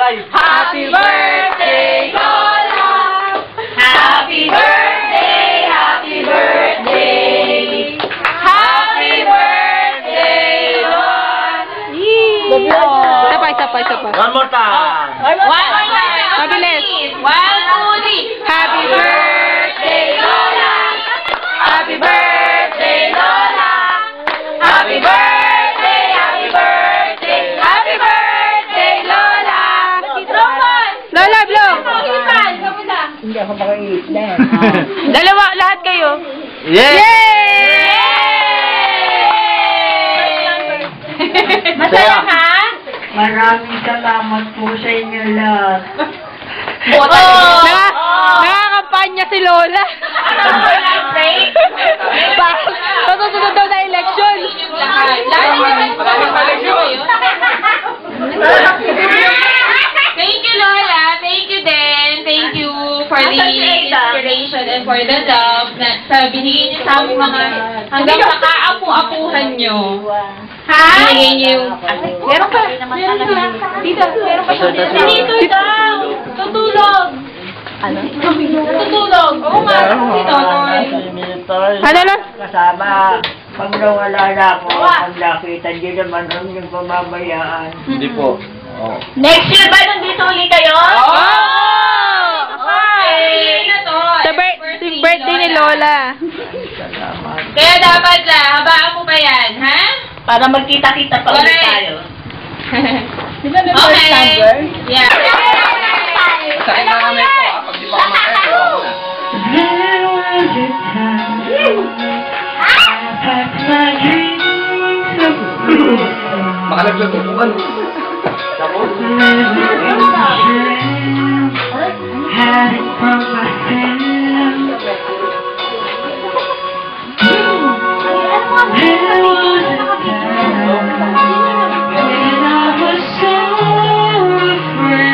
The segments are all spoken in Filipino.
Tay. Happy birthday, Lola! Happy birthday, happy birthday! Happy birthday, Lola! Isa pa. One more time. One more time. Mabilis. 1, 2, 3. Happy birthday, Lola! Happy birthday, Lola! Happy birthday, happy birthday, happy birthday, Lola! Roman! Lola, blow! Hindi ako makaiit na. Dalawa, lahat kayo. Yes! Masaya ka? Maraming salamat po sa inyo lahat. Nakakampanya si Lola. Susunod daw na election. Thank you, Lola. Thank you din. Thank you for the inspiration and for the love na binigay niyo sa aming mga hanggang makaapu-apuhan niyo. Ha? Binigay niyo yung... Meron pa. Dito. Meron pa siya. Dito daw. Tutulog. Ano? Tutulog. Oo nga. Dito. Ano lang? Kasama. Pag nawala na ako, pag nakita niyo naman ang yung pamamayaan. Hindi po. Oh. Next year ba nandito ulit kayo? Oh! Okay. Sa birthday ni Lola. Salamat. Kaya dapat habaan mo pa yan, ha? Para magkita-kita pa ulit tayo. Di ba may first number? Yeah. Sa akin na kami po. Pag di pa ako mag-air, ako na. There was a time I packed my dreams of blue. Makalaglag ito man. Tapos? Had it from myself. There was a time when I was so afraid.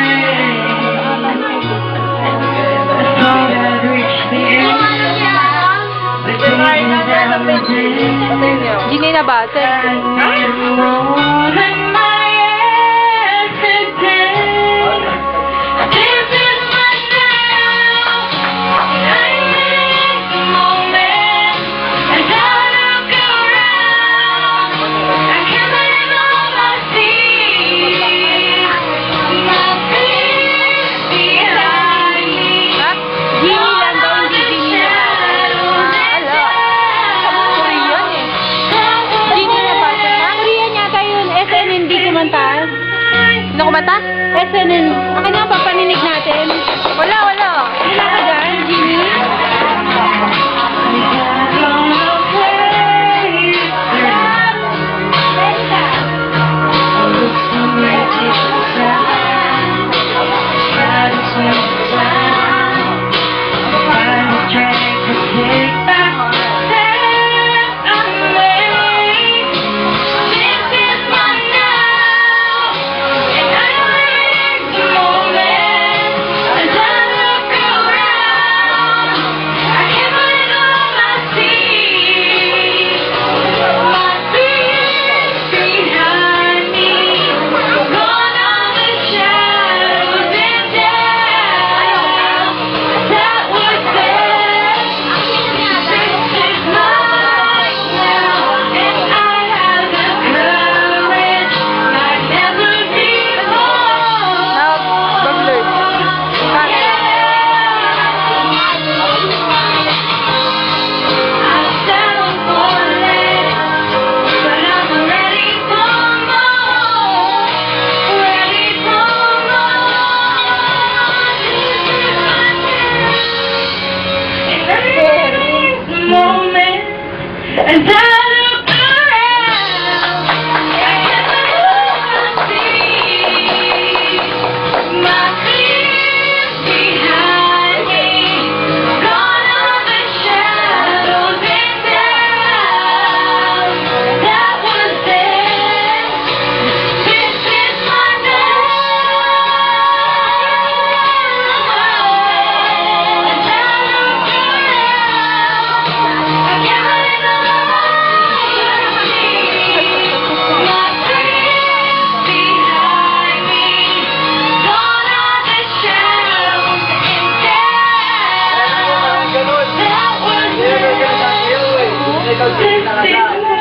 I thought I'd reach the end, but Ginay na ba? Sino kumanta? SNN. Akin nga, papaninig natin. Wala. Wala ka dyan, Jimmy?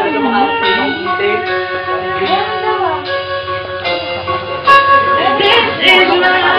This is my